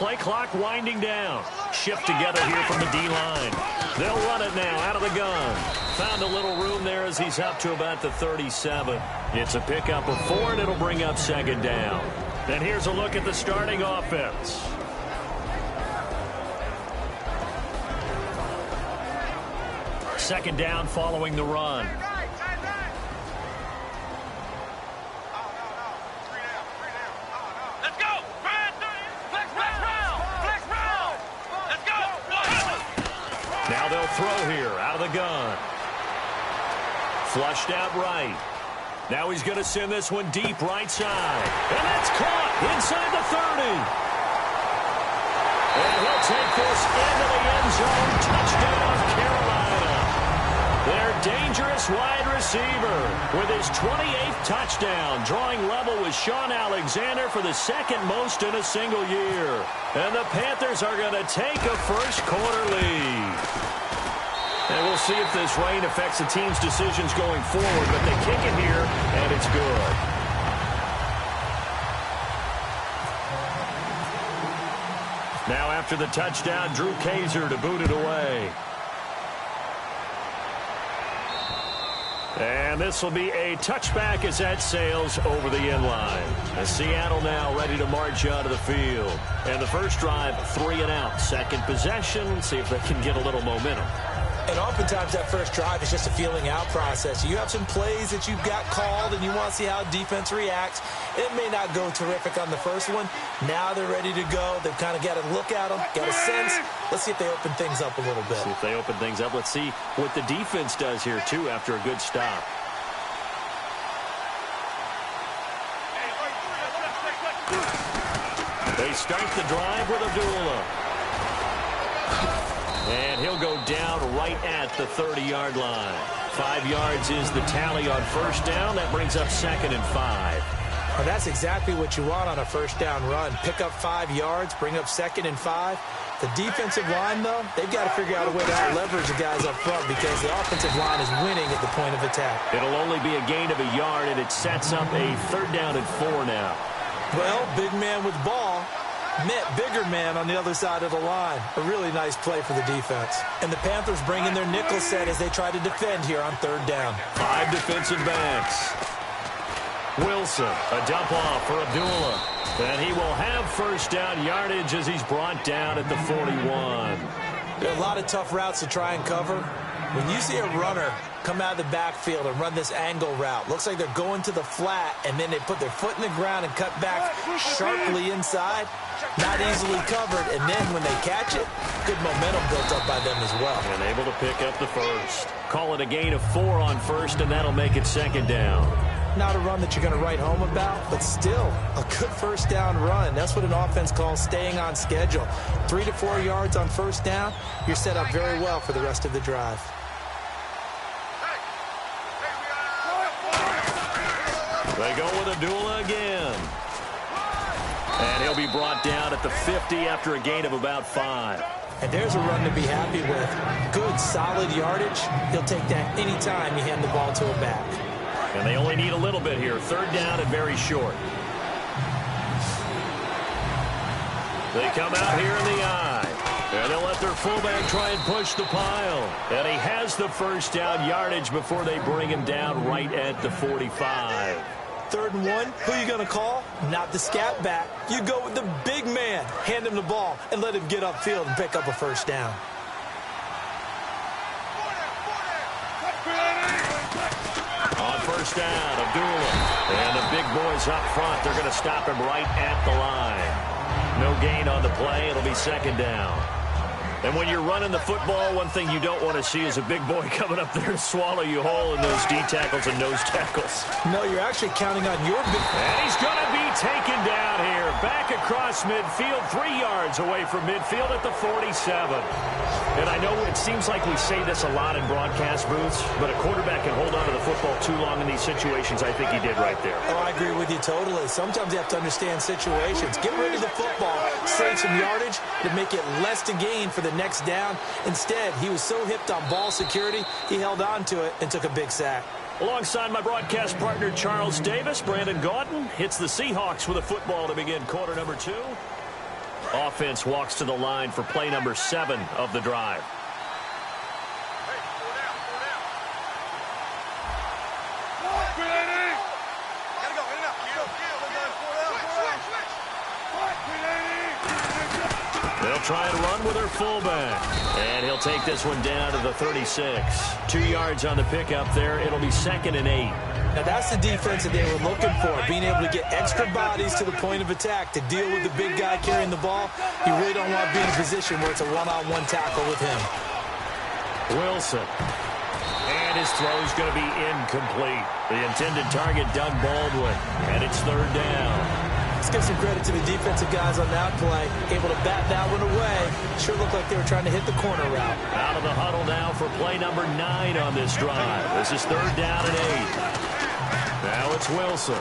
play clock winding down. Shift together here from the D-line. They'll run it now out of the gun. Found a little room there as he's up to about the 37. It's a pickup of 4, and it'll bring up second down. And here's a look at the starting offense. Second down following the run. Let's go! Flex round! Let's go! Now they'll throw here out of the gun. Flushed out right. Now he's going to send this one deep right side. And that's caught inside the 30. And he'll take this into the end zone. Touchdown, Carolina. Their dangerous wide receiver with his 28th touchdown, drawing level with Sean Alexander for the second most in a single year. And the Panthers are going to take a first-quarter lead. And we'll see if this rain affects the team's decisions going forward, but they kick it here, and it's good. Now after the touchdown, Drew Kaiser to boot it away. And this will be a touchback as that sails over the end line. And Seattle now ready to march out of the field. And the first drive, 3 and out. Second possession, see if they can get a little momentum. And oftentimes that first drive is just a feeling out process. You have some plays that you've got called and you want to see how defense reacts. It may not go terrific on the first one. Now they're ready to go. They've kind of got a look at them, got a sense. Let's see if they open things up a little bit. See if they open things up. Let's see what the defense does here, too, after a good stop. They start the drive with Abdullah. And he'll go down right at the 30-yard line. 5 yards is the tally on first down. That brings up second and 5. Well, that's exactly what you want on a first down run. Pick up 5 yards, bring up second and 5. The defensive line, though, they've got to figure out a way to out-leverage the guys up front because the offensive line is winning at the point of attack. It'll only be a gain of a yard, and it sets up a 3rd down and 4 now. Well, big man with ball met bigger man on the other side of the line. A really nice play for the defense. And the Panthers bring in their nickel set as they try to defend here on 3rd down. 5 defensive backs. Wilson, a dump off for Abdullah. And he will have first down yardage as he's brought down at the 41. There are a lot of tough routes to try and cover. When you see a runner come out of the backfield and run this angle route, looks like they're going to the flat, and then they put their foot in the ground and cut back sharply inside. Not easily covered, and then when they catch it, good momentum built up by them as well. And able to pick up the first. Call it a gain of 4 on first, and that'll make it second down. Not a run that you're going to write home about, but still a good first down run. That's what an offense calls staying on schedule. 3 to 4 yards on first down, you're set up very well for the rest of the drive. They go with Abdullah again. And he'll be brought down at the 50 after a gain of about 5. And there's a run to be happy with. Good, solid yardage. He'll take that anytime you hand the ball to a back. And they only need a little bit here. 3rd down and very short. They come out here in the I. And they'll let their fullback try and push the pile. And he has the first down yardage before they bring him down right at the 45. 3rd and 1, who are you going to call? Not the scat back. You go with the big man. Hand him the ball and let him get upfield and pick up a first down. On first down, Abdullah. And the big boys up front, they're going to stop him right at the line. No gain on the play. It'll be second down. And when you're running the football, one thing you don't want to see is a big boy coming up there to swallow you whole in those D tackles and nose tackles. No, you're actually counting on your big... And he's going to be taken down here. Back across midfield, 3 yards away from midfield at the 47. And I know it seems like we say this a lot in broadcast booths, but a quarterback can hold on to the football too long in these situations. I think he did right there. Oh, I agree with you totally. Sometimes you have to understand situations. Get rid of the football, save some yardage to make it less to gain for the next down. Instead, he was so hipped on ball security, he held on to it and took a big sack. Alongside my broadcast partner, Charles Davis, Brandon Gaudin hits the Seahawks with a football to begin quarter number 2. Offense walks to the line for play number 7 of the drive. They'll try and run with their fullback. And he'll take this one down to the 36. 2 yards on the pickup there. It'll be 2nd and 8. Now, that's the defense that they were looking for, being able to get extra bodies to the point of attack to deal with the big guy carrying the ball. You really don't want to be in a position where it's a one-on-one tackle with him. Wilson. And his throw is going to be incomplete. The intended target, Doug Baldwin. And it's 3rd down. Let's give some credit to the defensive guys on that play. Able to bat that one away. Sure looked like they were trying to hit the corner route. Out of the huddle now for play number 9 on this drive. This is 3rd down and 8. Now it's Wilson.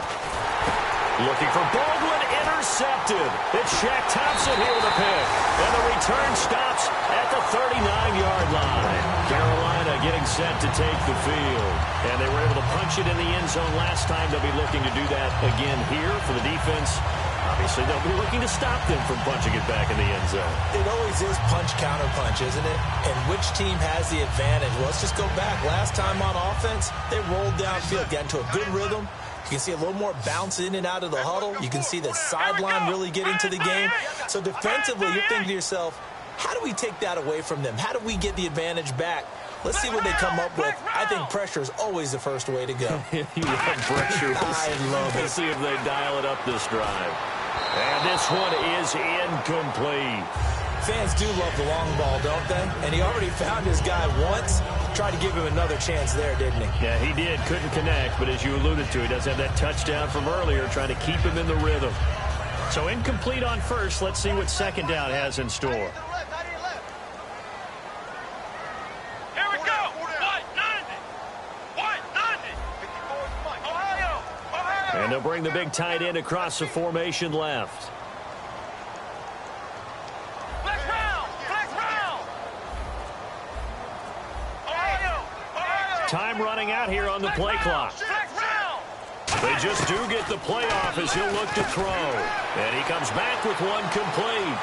Looking for Baldwin, intercepted. It's Shaq Thompson here with a pick. And the return stops at the 39-yard line. Carolina getting set to take the field. And they were able to punch it in the end zone last time. They'll be looking to do that again here for the defense. Obviously, they'll be looking to stop them from punching it back in the end zone. It always is punch-counter-punch, isn't it? And which team has the advantage? Well, let's just go back. Last time on offense, they rolled downfield, got into a good rhythm. You can see a little more bounce in and out of the huddle. You can see the sideline really get into the game. So defensively, you're thinking to yourself, how do we take that away from them? How do we get the advantage back? Let's see what they come up with. I think pressure is always the first way to go. You love pressure. I love it. Let's see if they dial it up this drive. And this one is incomplete. Fans do love the long ball, don't they? And he already found his guy once. Tried to give him another chance there, didn't he? Yeah, he did. Couldn't connect, but as you alluded to, he does have that touchdown from earlier, trying to keep him in the rhythm. So incomplete on first. Let's see what 2nd down has in store. Here we go. White 90. White 90. Ohio. And they'll bring the big tight end across the formation left. Time running out here on the play clock. They just do get the play off as he'll look to throw. And he comes back with one complete.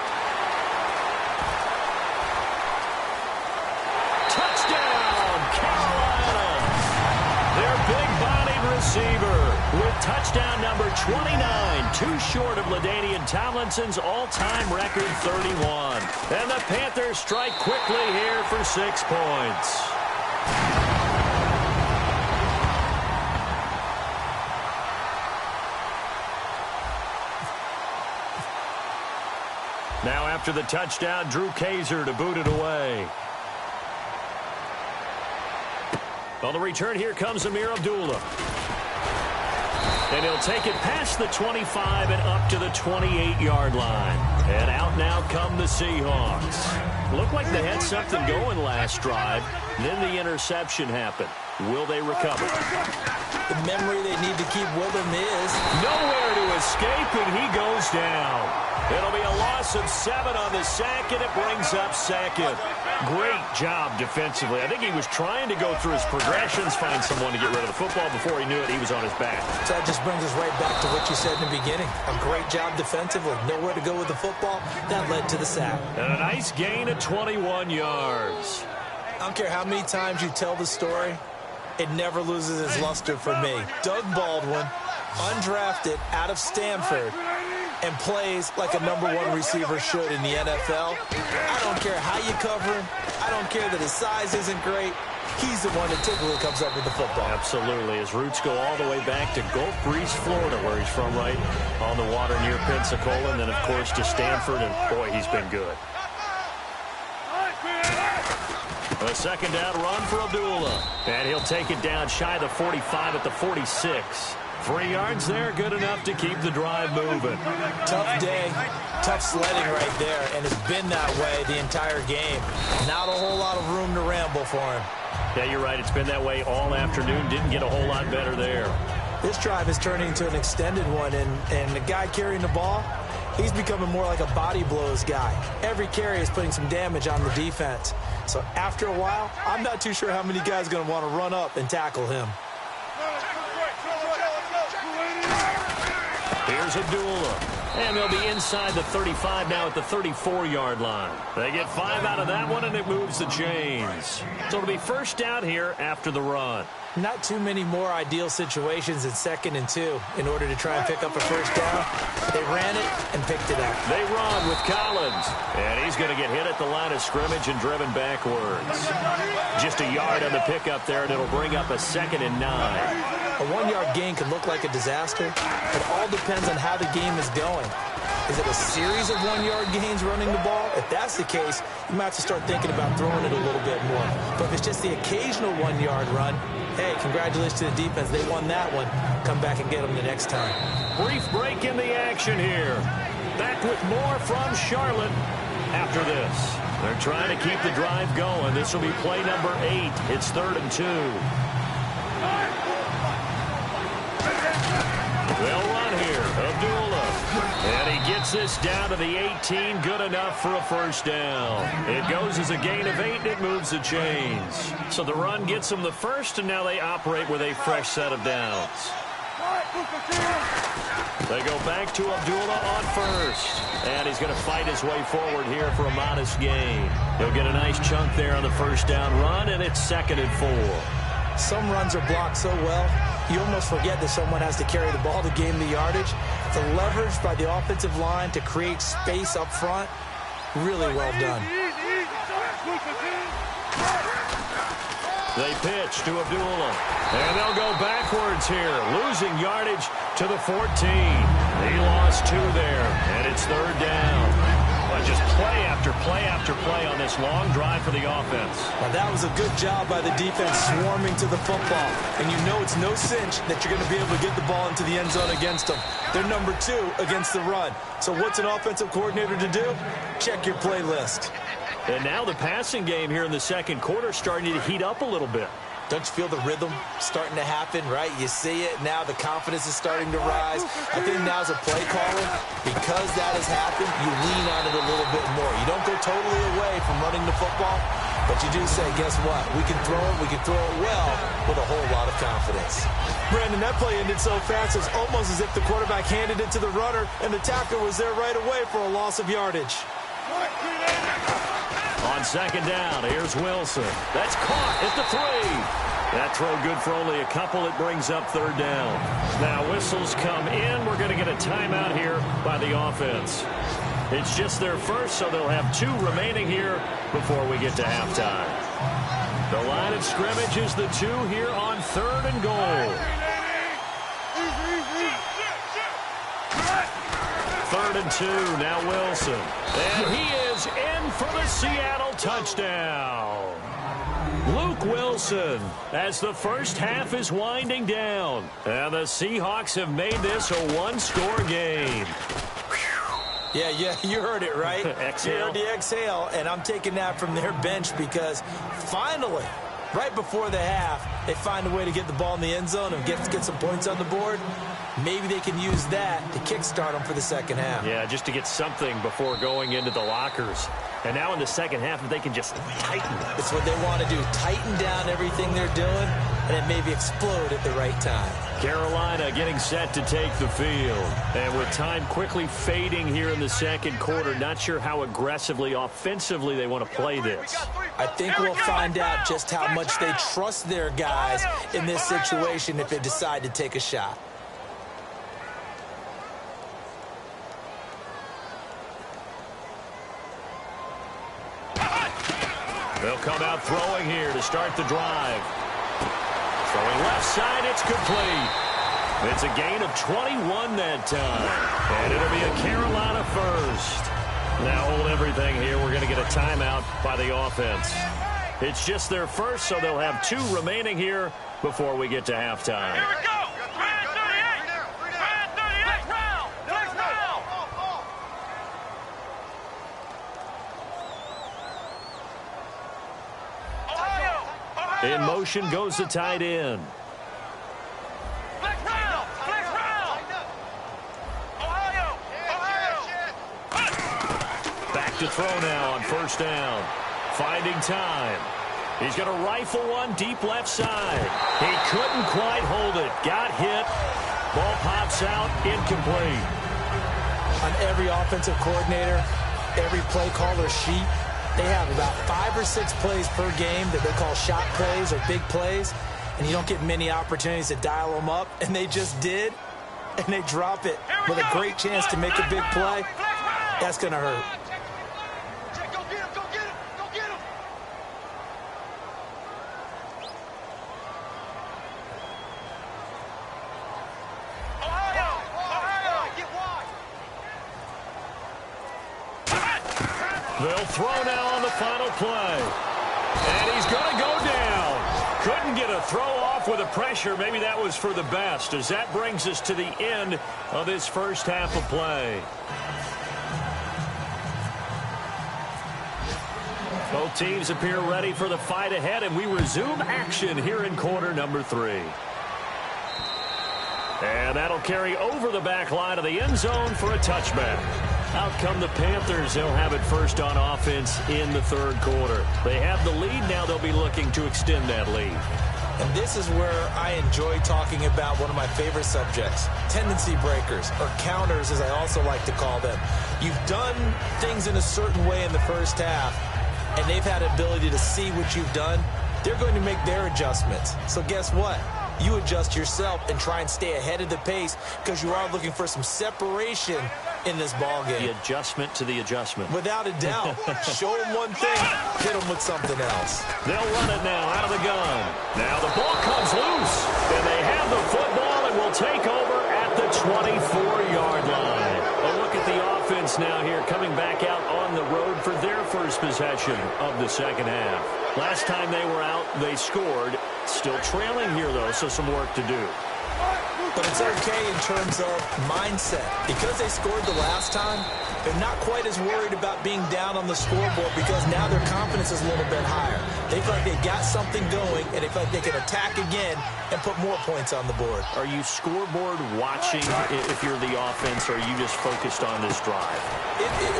Touchdown, Carolina! Their big-bodied receiver with touchdown number 29, too short of LaDainian Tomlinson's all-time record 31. And the Panthers strike quickly here for 6 points. Now after the touchdown, Drew Kaiser to boot it away. On the return, here comes Amir Abdullah. And he'll take it past the 25 and up to the 28-yard line. And out now come the Seahawks. Looked like they had something going last drive. Then the interception happened. Will they recover? The memory they need to keep with him is nowhere to escape, and he goes down. It'll be a loss of 7 on the sack, and it brings up 2nd. Great job defensively. I think he was trying to go through his progressions, find someone to get rid of the football. Before he knew it, he was on his back. So that just brings us right back to what you said in the beginning. A great job defensively. Nowhere to go with the football. That led to the sack. And a nice gain of 21 yards. I don't care how many times you tell the story, it never loses its luster for me. Doug Baldwin, undrafted out of Stanford, and plays like a #1 receiver should in the NFL. I don't care how you cover him. I don't care that his size isn't great. He's the one that typically comes up with the football. Absolutely. His roots go all the way back to Gulf Breeze, Florida, where he's from, right on the water near Pensacola, and then, of course, to Stanford, and, boy, he's been good. A 2nd down run for Abdullah. And he'll take it down shy of the 45 at the 46. 3 yards there, good enough to keep the drive moving. Tough day, tough sledding right there, and it's been that way the entire game. Not a whole lot of room to ramble for him. Yeah, you're right. It's been that way all afternoon. Didn't get a whole lot better there. This drive is turning into an extended one, and the guy carrying the ball, he's becoming more like a body blows guy. Every carry is putting some damage on the defense. So after a while, I'm not too sure how many guys are going to want to run up and tackle him. Here's Abdullah. And they'll be inside the 35 now at the 34-yard line. They get 5 out of that one, and it moves the chains. So it'll be first down here after the run. Not too many more ideal situations in 2nd and 2 in order to try and pick up a first down. They ran it and picked it up. They run with Collins, and he's going to get hit at the line of scrimmage and driven backwards. Just a yard on the pickup there, and it'll bring up a 2nd and 9. A 1-yard gain can look like a disaster. It all depends on how the game is going. Is it a series of 1-yard gains running the ball? If that's the case, you might have to start thinking about throwing it a little bit more. But if it's just the occasional 1-yard run, hey, congratulations to the defense. They won that one. Come back and get them the next time. Brief break in the action here. Back with more from Charlotte after this. They're trying to keep the drive going. This will be play number 8. It's 3rd and 2. They'll run here. Abdullah. And he gets this down to the 18. Good enough for a first down. It goes as a gain of 8, and it moves the chains. So the run gets them the first, and now they operate with a fresh set of downs. They go back to Abdullah on first. And he's going to fight his way forward here for a modest gain. He'll get a nice chunk there on the first down run, and it's 2nd and 4. Some runs are blocked so well, you almost forget that someone has to carry the ball to gain the yardage. The leverage by the offensive line to create space up front, really well done. They pitch to Abdullah. And they'll go backwards here, losing yardage to the 14. He lost 2 there, and it's 3rd down. But just play after play after play on this long drive for the offense. Well, that was a good job by the defense swarming to the football. And you know it's no cinch that you're going to be able to get the ball into the end zone against them. They're number 2 against the run. So what's an offensive coordinator to do? Check your playlist. And now the passing game here in the 2nd quarter starting to heat up a little bit. Don't you feel the rhythm starting to happen, right? You see it. Now the confidence is starting to rise. I think now's a play caller. Because that has happened, you lean on it a little bit more. You don't go totally away from running the football, but you do say, guess what? We can throw it. We can throw it well with a whole lot of confidence. Brandon, that play ended so fast, it's almost as if the quarterback handed it to the runner, and the tackler was there right away for a loss of yardage. On 2nd down, here's Wilson. That's caught at the 3. That throw good for only a couple. It brings up 3rd down. Now whistles come in. We're going to get a timeout here by the offense. It's just their first, so they'll have 2 remaining here before we get to halftime. The line of scrimmage is the 2 here on 3rd and goal. 3rd and 2, now Wilson. And he is in for the Seattle touchdown. Luke Wilson, as the first half is winding down. And the Seahawks have made this a 1-score game. Yeah, you heard it, right? Exhale. You heard the exhale, and I'm taking that from their bench because finally, right before the half, they find a way to get the ball in the end zone and get some points on the board. Maybe they can use that to kickstart them for the 2nd half. Yeah, just to get something before going into the lockers. And now in the 2nd half, if they can just tighten. It's what they want to do. Tighten down everything they're doing and then maybe explode at the right time. Carolina getting set to take the field. And with time quickly fading here in the 2nd quarter, not sure how aggressively, offensively they want to play this. I think we'll find out just how much they trust their guys in this situation if they decide to take a shot. They'll come out throwing here to start the drive. Throwing left side, it's complete. It's a gain of 21 that time. And it'll be a Carolina first. Now hold everything here. We're going to get a timeout by the offense. It's just their first, so they'll have 2 remaining here before we get to halftime. Here we go. Brand 38. Brand 38. Round. Next round. Ohio. In motion goes the tight end. Flex round. Flex round. Ohio. Back to throw now on first down. Finding time. He's going to rifle one deep left side. He couldn't quite hold it. Got hit. Ball pops out. Incomplete. On every offensive coordinator, every play caller sheet, they have about 5 or 6 plays per game that they call shot plays or big plays, and you don't get many opportunities to dial them up, and they just did, and they drop it with a great chance to make a big play. That's going to hurt. Go get him, go get him, go get him. Ohio, get wide. They'll throw now on the final play. And he's going to go down. Couldn't get a throw off with the pressure. Maybe that was for the best, as that brings us to the end of this first half of play. Both teams appear ready for the fight ahead, and we resume action here in quarter number 3. And that'll carry over the back line of the end zone for a touchback. Out come the Panthers. They'll have it first on offense in the third quarter. They have the lead. Now they'll be looking to extend that lead. And this is where I enjoy talking about one of my favorite subjects, tendency breakers, or counters as I also like to call them. You've done things in a certain way in the first half, and they've had the ability to see what you've done. They're going to make their adjustments. So guess what? You adjust yourself and try and stay ahead of the pace because you are looking for some separation in this ball game. The adjustment to the adjustment. Without a doubt. Show them one thing, hit them with something else. They'll run it now out of the gun. Now the ball comes loose, and they have the football and will take over at the 24-yard line. A look at the offense now here, coming back out on the road for their first possession of the second half. Last time they were out, they scored. Still trailing here, though, so some work to do. But it's okay in terms of mindset. Because they scored the last time, they're not quite as worried about being down on the scoreboard because now their confidence is a little bit higher. They feel like they got something going, and they feel like they can attack again and put more points on the board. Are you scoreboard watching if you're the offense, or are you just focused on this drive?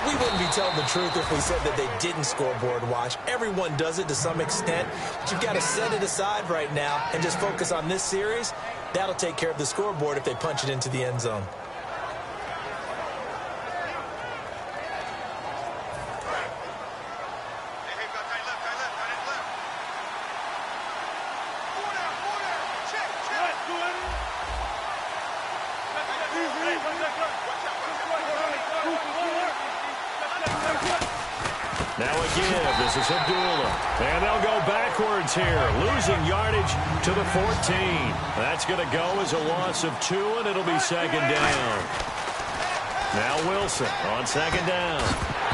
We wouldn't be telling the truth if we said that they didn't scoreboard watch. Everyone does it to some extent, but you've got to set it aside right now and just focus on this series. That'll take care of the scoreboard if they punch it into the end zone. Now a give. This is Abdullah. And they'll go backwards here, losing yardage to the 14. That's going to go as a loss of 2, and it'll be second down. Now Wilson on second down.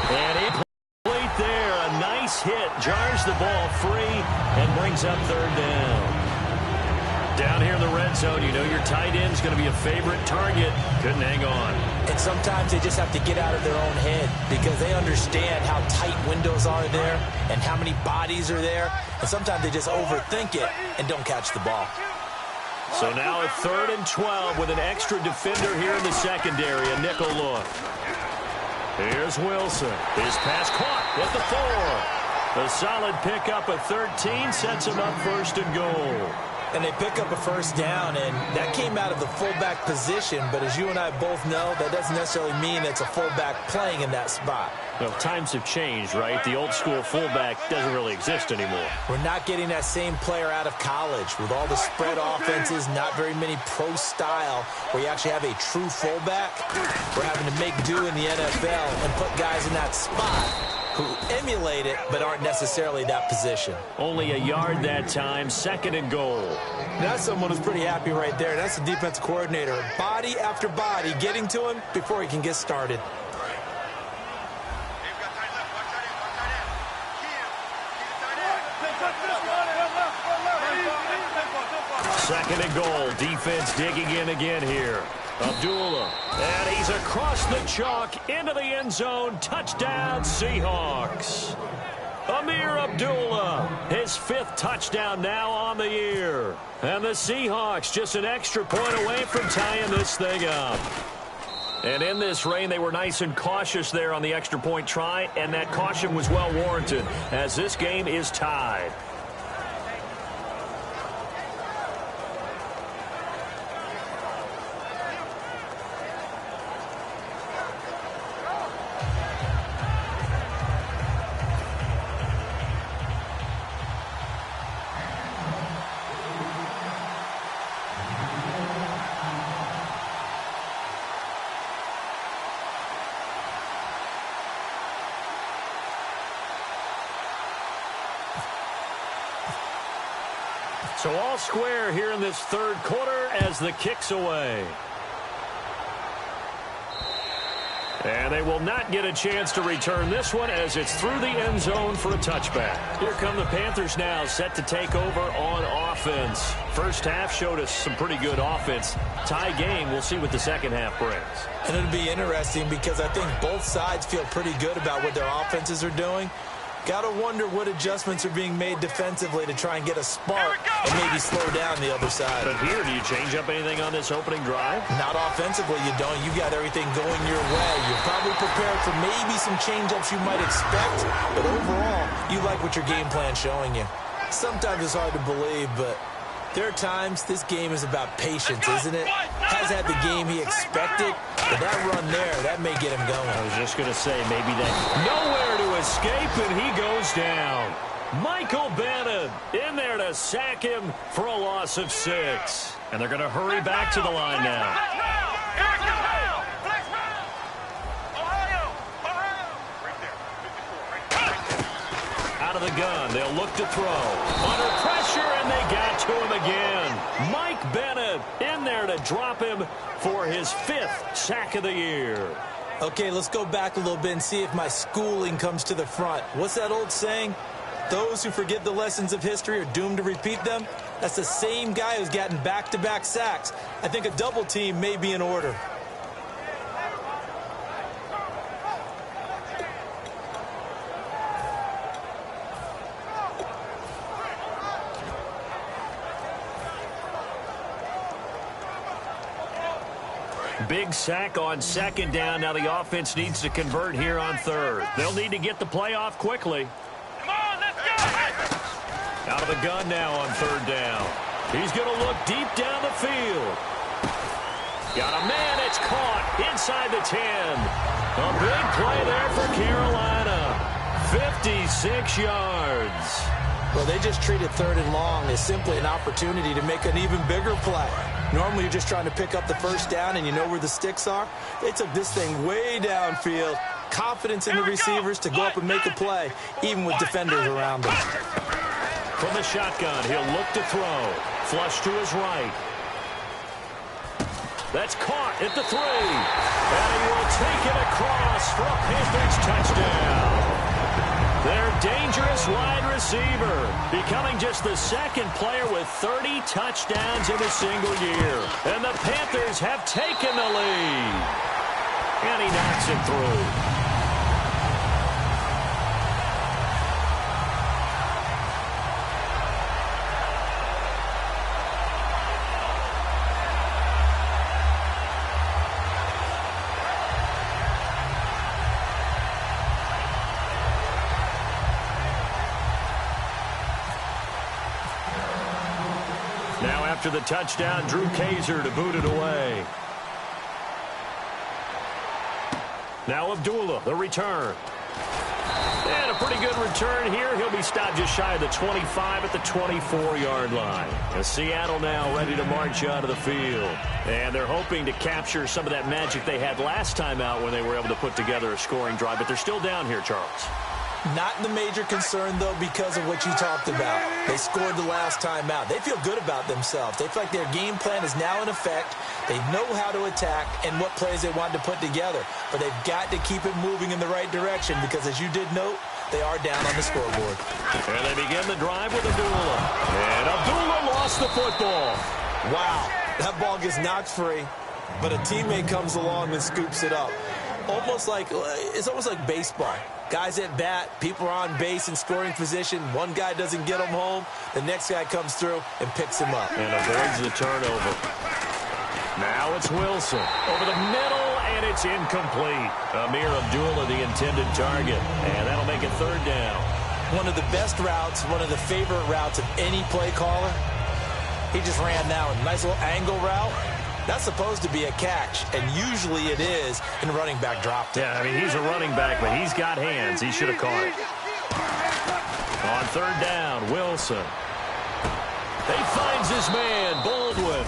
And incomplete there. A nice hit. Jars the ball free and brings up third down. Down here in the red zone, you know your tight end's going to be a favorite target. Couldn't hang on. And sometimes they just have to get out of their own head because they understand how tight windows are there and how many bodies are there. And sometimes they just overthink it and don't catch the ball. So now a 3rd and 12 with an extra defender here in the secondary, a nickel look. Here's Wilson. His pass caught at the 4. A solid pickup of 13 sets him up first and goal. And they pick up a first down, and that came out of the fullback position. But as you and I both know, that doesn't necessarily mean it's a fullback playing in that spot. Well, times have changed, right? The old school fullback doesn't really exist anymore. We're not getting that same player out of college with all the spread offenses, not very many pro style where you actually have a true fullback. We're having to make do in the NFL and put guys in that spot who emulate it but aren't necessarily that position. Only a yard that time, 2nd and goal. That's someone who's pretty happy right there. That's the defensive coordinator. Body after body getting to him before he can get started. 2nd and goal. Defense digging in again here. Abdullah. And he's across the chalk into the end zone. Touchdown, Seahawks. Amir Abdullah, his 5th touchdown now on the year. And the Seahawks just an extra point away from tying this thing up. And in this rain, they were nice and cautious there on the extra point try, and that caution was well warranted as this game is tied. So all square here in this third quarter as the kick's away. And they will not get a chance to return this one as it's through the end zone for a touchback. Here come the Panthers now, set to take over on offense. First half showed us some pretty good offense. Tie game, we'll see what the second half brings. And it'll be interesting because I think both sides feel pretty good about what their offenses are doing. Got to wonder what adjustments are being made defensively to try and get a spark and maybe slow down the other side. But here, do you change up anything on this opening drive? Not offensively, you don't. You got everything going your way. You're probably prepared for maybe some change-ups you might expect, but overall, you like what your game plan's showing you. Sometimes it's hard to believe, but there are times this game is about patience, isn't it? Has had the game he expected, but that run there, that may get him going. I was just going to say, maybe that nowhere to escape, and he goes down. Michael Bannon in there to sack him for a loss of 6. And they're going to hurry back to the line now. Out of the gun, they'll look to throw. Under pressure, and they got to him again. Mike Bennett in there to drop him for his 5th sack of the year. Okay, let's go back a little bit and see if my schooling comes to the front. What's that old saying? Those who forget the lessons of history are doomed to repeat them. That's the same guy who's gotten back-to-back sacks. I think a double team may be in order. Big sack on second down. Now the offense needs to convert here on third. They'll need to get the play off quickly. Come on, let's go! Out of the gun now on third down. He's going to look deep down the field. Got a man. It's caught inside the 10. A big play there for Carolina. 56 yards. Well, they just treated third and long as simply an opportunity to make an even bigger play. Normally, you're just trying to pick up the first down and you know where the sticks are. They took this thing way downfield. Confidence in the receivers to go up and make a play, even with defenders around them. From the shotgun, he'll look to throw. Flush to his right. That's caught at the 3. And he will take it across for a Panthers touchdown. Their dangerous wide receiver, becoming just the second player with 30 touchdowns in a single year. And the Panthers have taken the lead. And he knocks it through. After the touchdown, Drew Kaiser to boot it away. Now Abdullah, the return. And a pretty good return here. He'll be stopped just shy of the 25 at the 24-yard line. And Seattle now ready to march out of the field. And they're hoping to capture some of that magic they had last time out when they were able to put together a scoring drive. But they're still down here, Charles. Not the major concern, though, because of what you talked about. They scored the last time out. They feel good about themselves. They feel like their game plan is now in effect. They know how to attack and what plays they want to put together. But they've got to keep it moving in the right direction because, as you did note, they are down on the scoreboard. And they begin the drive with Abdullah. And Abdullah lost the football. Wow, that ball gets knocked free, but a teammate comes along and scoops it up. It's almost like baseball. Guys at bat, people are on base in scoring position. One guy doesn't get him home. The next guy comes through and picks him up. And avoids the turnover. Now it's Wilson. Over the middle, and it's incomplete. Amir Abdullah, the intended target. And that'll make it third down. One of the best routes, one of the favorite routes of any play caller. He just ran now a nice little angle route. That's supposed to be a catch, and usually it is, and running back dropped it. Yeah, I mean, he's a running back, but he's got hands. He should have caught it. On third down, Wilson. He finds his man, Baldwin,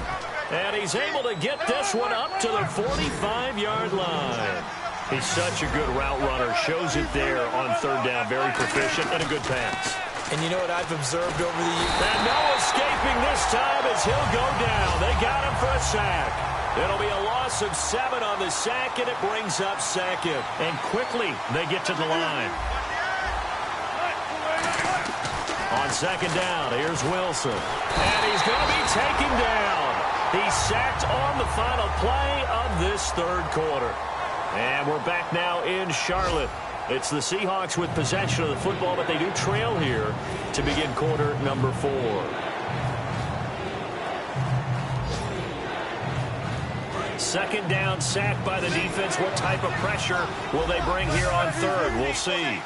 and he's able to get this one up to the 45-yard line. He's such a good route runner. Shows it there on third down. Very proficient and a good pass. And you know what I've observed over the years? And no escaping this time as he'll go down. They got him for a sack. It'll be a loss of 7 on the sack, and it brings up second. And quickly, they get to the line. On second down, here's Wilson. And he's going to be taken down. He's sacked on the final play of this third quarter. And we're back now in Charlotte. It's the Seahawks with possession of the football, but they do trail here to begin quarter number 4. Second down, sack by the defense. What type of pressure will they bring here on third? We'll see.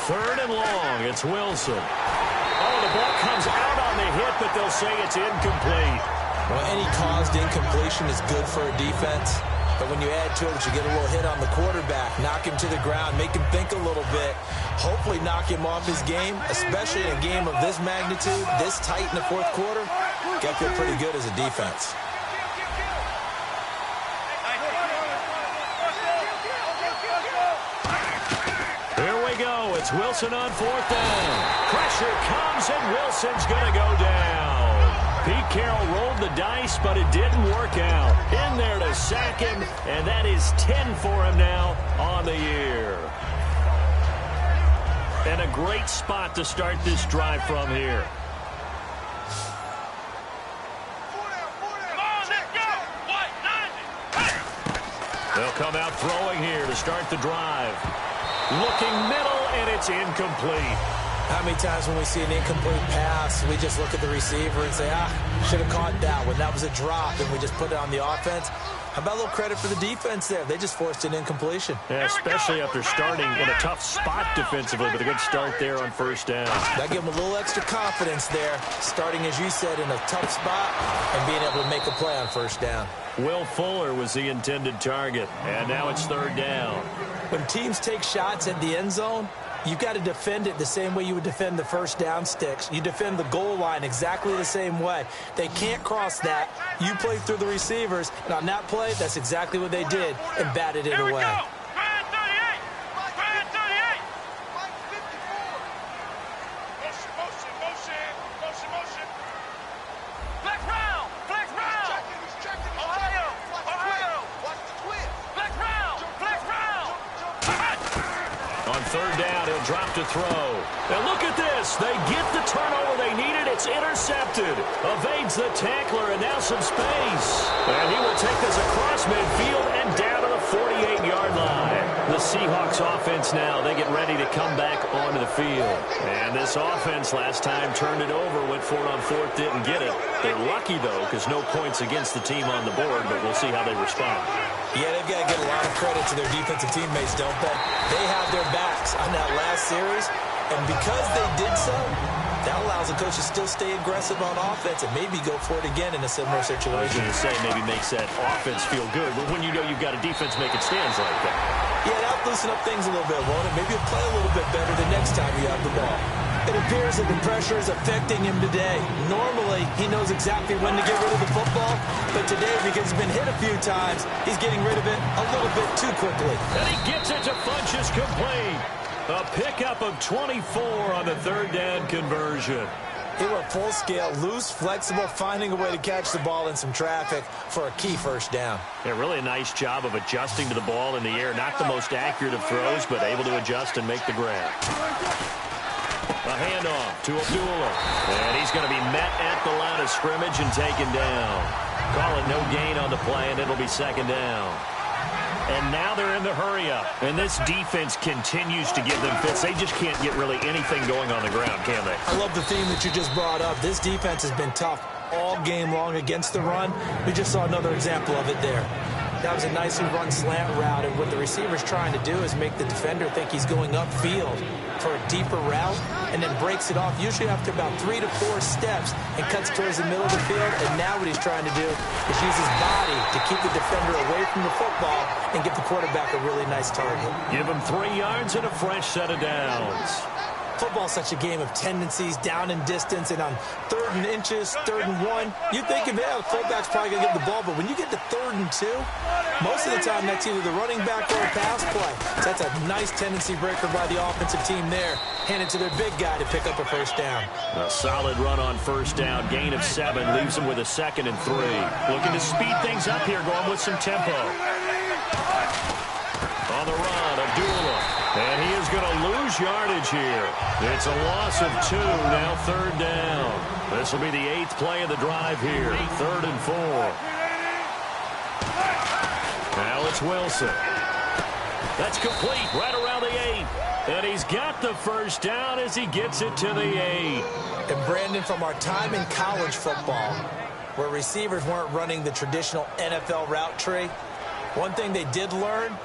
Third and long, it's Wilson. Oh, the ball comes out on the hit, but they'll say it's incomplete. Well, any caused incompletion is good for a defense. But when you add to it that you get a little hit on the quarterback, knock him to the ground, make him think a little bit, hopefully knock him off his game, especially in a game of this magnitude, this tight in the fourth quarter, got to feel pretty good as a defense. Here we go. It's Wilson on fourth down. Pressure comes, and Wilson's going to go down. Pete Carroll rolled the dice, but it didn't work out. In there to sack him, and that is 10 for him now on the year. And a great spot to start this drive from here. They'll come out throwing here to start the drive. Looking middle, and it's incomplete. How many times when we see an incomplete pass, we just look at the receiver and say, should have caught that one. That was a drop, and we just put it on the offense. How about a little credit for the defense there? They just forced an incompletion. Yeah, especially after starting in a tough spot defensively, but a good start there on first down. That gave them a little extra confidence there, starting, as you said, in a tough spot and being able to make a play on first down. Will Fuller was the intended target, and now it's third down. When teams take shots at the end zone, you've got to defend it the same way you would defend the first down sticks. You defend the goal line exactly the same way. They can't cross that. You play through the receivers, and on that play, that's exactly what they did and batted it away. Third down, he'll drop to throw. And look at this. They get the turnover they needed. It's intercepted. Evades the tackler, and now some space. And he will take this across midfield and down to the 48-yard line. The Seahawks offense now, they get ready to come back onto the field. And this offense last time turned it over, went for it on fourth, didn't get it. They're lucky, though, because no points against the team on the board, but we'll see how they respond. Yeah, they've got to get a lot of credit to their defensive teammates, don't they? They have their backs on that last series, and because they did so, that allows the coach to still stay aggressive on offense and maybe go for it again in a similar situation. I was going to say maybe makes that offense feel good, but when you know you've got a defense making stands like that. Yeah, that'll loosen up things a little bit, won't it? Maybe you'll play a little bit better the next time you have the ball. It appears that the pressure is affecting him today. Normally, he knows exactly when to get rid of the football, but today, because he's been hit a few times, he's getting rid of it a little bit too quickly. And he gets it to Funchess complete. A pickup of 24 on the third down conversion. He went full scale, loose, flexible, finding a way to catch the ball in some traffic for a key first down. Yeah, really a nice job of adjusting to the ball in the air. Not the most accurate of throws, but able to adjust and make the grab. A handoff to Abdullah. And he's going to be met at the line of scrimmage and taken down. Call it no gain on the play, and it'll be second down. And now they're in the hurry-up. And this defense continues to give them fits. They just can't get really anything going on the ground, can they? I love the theme that you just brought up. This defense has been tough all game long against the run. We just saw another example of it there. That was a nicely run slant route, and what the receiver's trying to do is make the defender think he's going upfield for a deeper route, and then breaks it off, usually after about 3 to 4 steps, and cuts towards the middle of the field. And now what he's trying to do is use his body to keep the defender away from the football and get the quarterback a really nice target. Give him 3 yards and a fresh set of downs. Football's such a game of tendencies, down and distance, and on 3rd and inches, 3rd and 1, you think, the fullback's probably going to get the ball, but when you get to 3rd and 2, most of the time that's either the running back or a pass play. So that's a nice tendency breaker by the offensive team there. Hand it to their big guy to pick up a first down. A solid run on first down. Gain of 7 leaves them with a 2nd and 3. Looking to speed things up here, going with some tempo. On the run, Abdullah. And he is going to lose yardage here. It's a loss of 2, now 3rd down. This will be the 8th play of the drive here. 3rd and 4. Now it's Wilson. That's complete right around the 8. And he's got the first down as he gets it to the 8. And Brandon, from our time in college football, where receivers weren't running the traditional NFL route tree, one thing they did learn,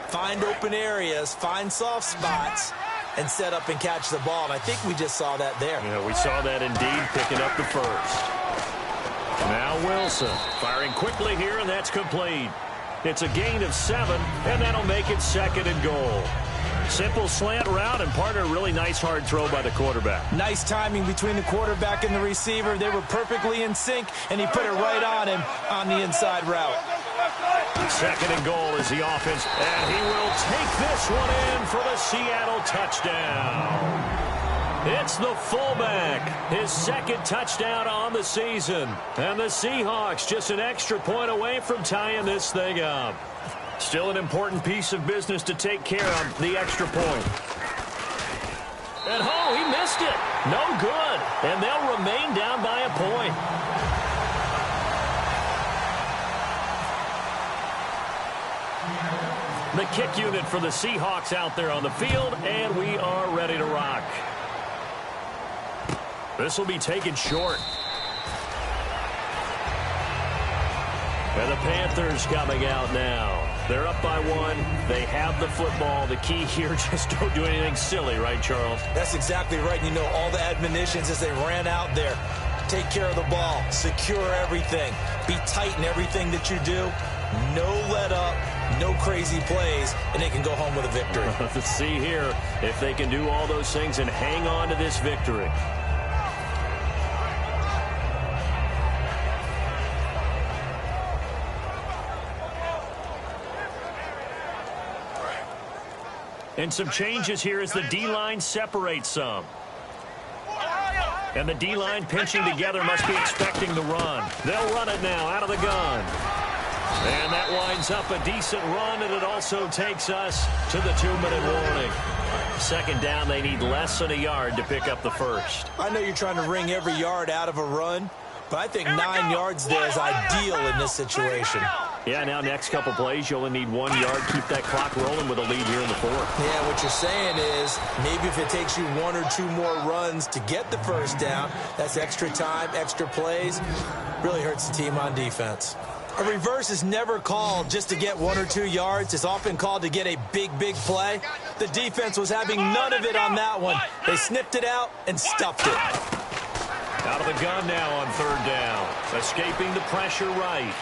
find open areas, find soft spots, and set up and catch the ball. And I think we just saw that there. Yeah, we saw that indeed, picking up the first. Now Wilson firing quickly here, and that's complete. It's a gain of 7, and that'll make it 2nd and goal. Simple slant route, and partner, really nice hard throw by the quarterback. Nice timing between the quarterback and the receiver. They were perfectly in sync, and he put it right on him on the inside route. 2nd and goal is the offense, and he will take this one in for the Seattle touchdown. It's the fullback, his 2nd touchdown on the season. And the Seahawks just an extra point away from tying this thing up. Still an important piece of business to take care of, the extra point. And he missed it. No good. And they'll remain down by a point. The kick unit for the Seahawks out there on the field, and we are ready to rock. This will be taken short. And the Panthers coming out now. They're up by 1. They have the football. The key here, just don't do anything silly, right, Charles? That's exactly right. You know, all the admonitions as they ran out there. Take care of the ball. Secure everything. Be tight in everything that you do. No let up. No crazy plays. And they can go home with a victory. Let's see here if they can do all those things and hang on to this victory. And some changes here as the D-line separates some. And the D-line pinching together must be expecting the run. They'll run it now out of the gun. And that winds up a decent run, and it also takes us to the 2-minute warning. 2nd down, they need less than a yard to pick up the first. I know you're trying to wring every yard out of a run, but I think 9 yards there is ideal in this situation. Yeah, now next couple plays, you only need 1 yard. Keep that clock rolling with a lead here in the 4th. Yeah, what you're saying is maybe if it takes you 1 or 2 more runs to get the first down, that's extra time, extra plays. Really hurts the team on defense. A reverse is never called just to get 1 or 2 yards. It's often called to get a big play. The defense was having none of it on that one. They snipped it out and stuffed it. Out of the gun now on 3rd down. Escaping the pressure right.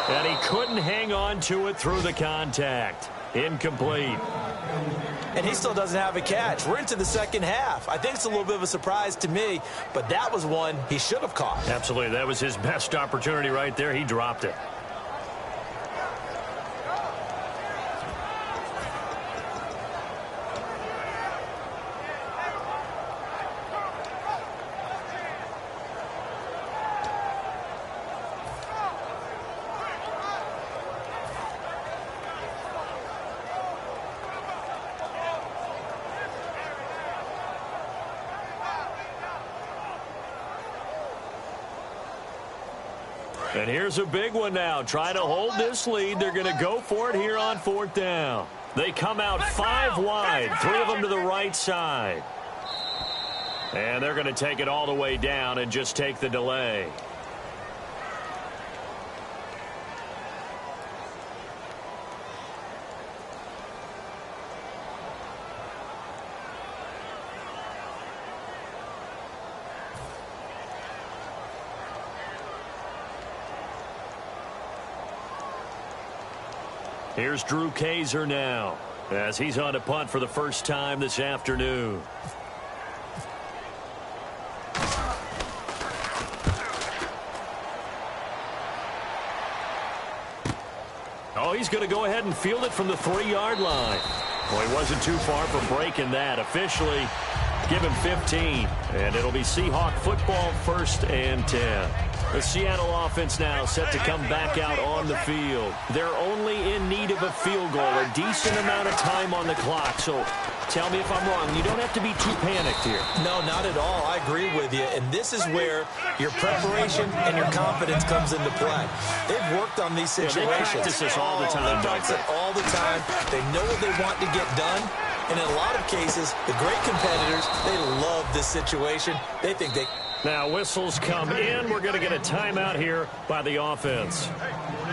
And he couldn't hang on to it through the contact. Incomplete. And he still doesn't have a catch. We're into the 2nd half. I think it's a little bit of a surprise to me, but that was one he should have caught. Absolutely. That was his best opportunity right there. He dropped it. And here's a big one now. Trying to hold this lead. They're going to go for it here on 4th down. They come out 5 wide. 3 of them to the right side. And they're going to take it all the way down and just take the delay. Here's Drew Kaiser now. as he's on to punt for the first time this afternoon. Oh, he's going to go ahead and field it from the 3-yard line. Well, he wasn't too far from breaking that. Officially, give him 15, and it'll be Seahawk football, 1st and 10. The Seattle offense now set to come back out on the field. They're only in need of a field goal, a decent amount of time on the clock. So tell me if I'm wrong. You don't have to be too panicked here. No, not at all. I agree with you. And this is where your preparation and your confidence comes into play. They've worked on these situations. Yeah, they practice this all the time. They practice it all the time. They know what they want to get done. And in a lot of cases, the great competitors, they love this situation. They think they... Now whistles come in. We're going to get a timeout here by the offense.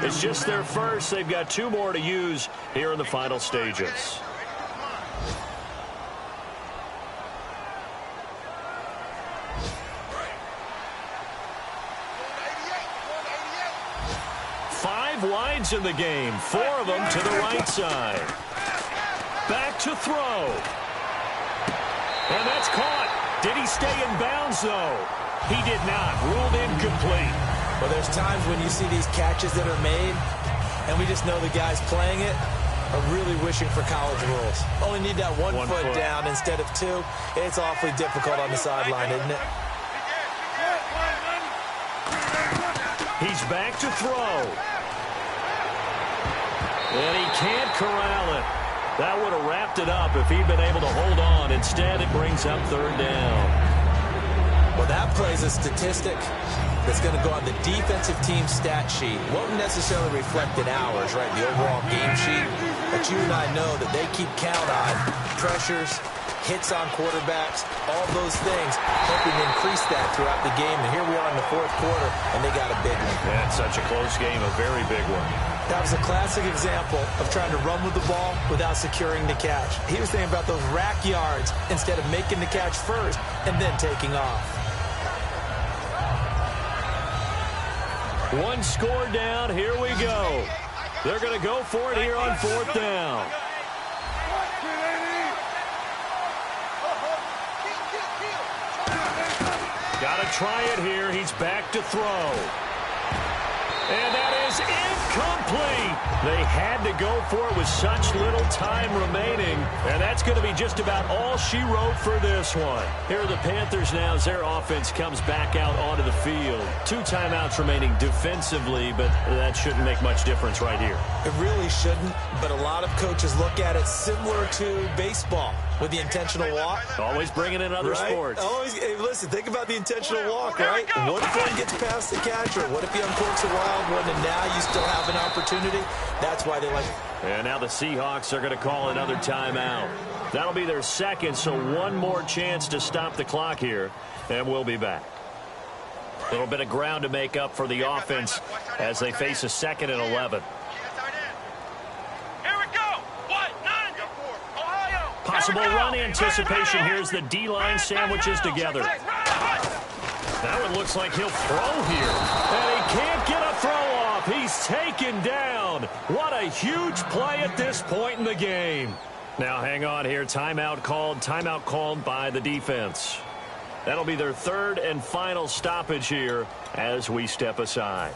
It's just their first. They've got 2 more to use here in the final stages. Five wides in the game. 4 of them to the right side. Back to throw. And that's caught. Did he stay in bounds, though? He did not. Ruled incomplete. Well, there's times when you see these catches that are made, and we just know the guys playing it are really wishing for college rules. Only need that one foot down instead of 2. It's awfully difficult on the sideline, isn't it? He's back to throw. And he can't corral it. That would have wrapped it up if he'd been able to hold on. Instead, it brings up 3rd down. Well, that plays a statistic that's going to go on the defensive team stat sheet. Won't necessarily reflect in ours, right, the overall game sheet. But you and I know that they keep count on pressures, hits on quarterbacks, all those things, hoping to increase that throughout the game. And here we are in the 4th quarter, and they got a big one. Yeah, it's such a close game, a very big one. That was a classic example of trying to run with the ball without securing the catch. He was thinking about those rack yards instead of making the catch first and then taking off. 1 score down. Here we go. They're going to go for it here on 4th down. Got to try it here. He's back to throw. And that is incomplete. They had to go for it with such little time remaining. And that's going to be just about all she wrote for this one. Here are the Panthers now as their offense comes back out onto the field. 2 timeouts remaining defensively, but that shouldn't make much difference right here. It really shouldn't, but a lot of coaches look at it similar to baseball with the intentional walk. Always bringing in other sports. Always, hey, listen, think about the intentional walk, right? What if one gets past the catcher? What if he uncorks a wild one and now you still have an opportunity? That's why they like it. And now the Seahawks are going to call another timeout. That'll be their 2nd, so 1 more chance to stop the clock here, and we'll be back. A little bit of ground to make up for the offense as they face a 2nd and 11. Possible run anticipation. Here's the D-line sandwiches together. That one looks like he'll throw here. And he can't get a throw off. He's taken down. What a huge play at this point in the game. Now hang on here. Timeout called by the defense. That'll be their 3rd and final stoppage here as we step aside.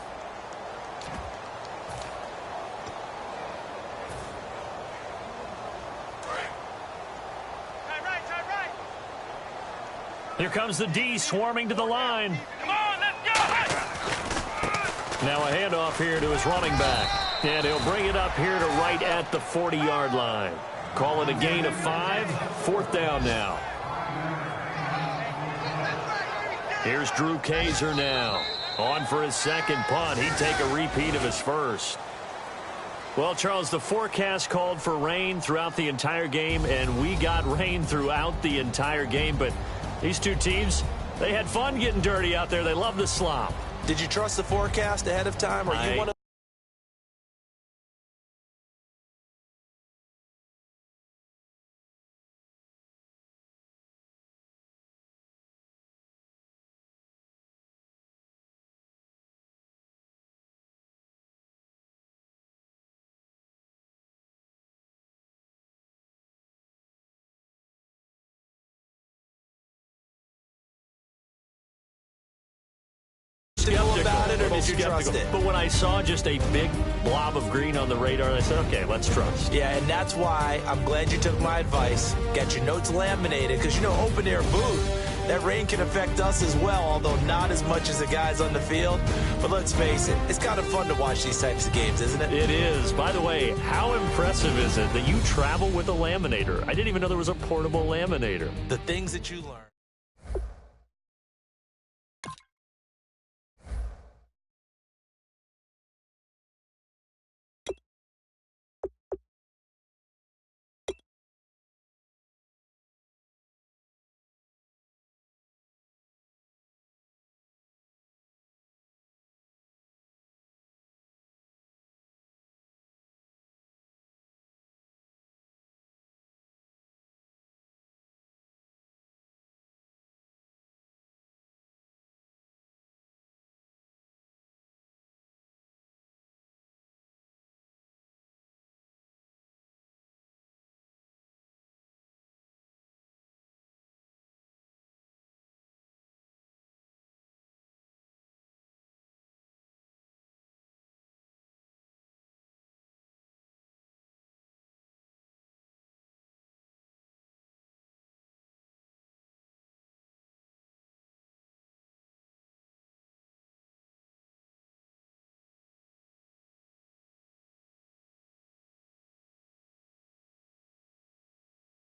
Here comes the D swarming to the line. Come on, let's go! Now a handoff here to his running back. And he'll bring it up here to right at the 40-yard line. Call it a gain of 5. 4th down now. Here's Drew Kaiser now. On for his 2nd punt. He'd take a repeat of his first. Well, Charles, the forecast called for rain throughout the entire game, and we got rain throughout the entire game. But these 2 teams, they had fun getting dirty out there. They love the slop. Did you trust the forecast ahead of time, or you want to little did you trust skeptical. it? But when I saw just a big blob of green on the radar, I said, okay, let's trust. Yeah, and that's why I'm glad you took my advice. Got your notes laminated, because, open air booth, that rain can affect us as well, although not as much as the guys on the field. But let's face it, it's kind of fun to watch these types of games, isn't it? It is. By the way, how impressive is it that you travel with a laminator? I didn't even know there was a portable laminator. The things that you learn.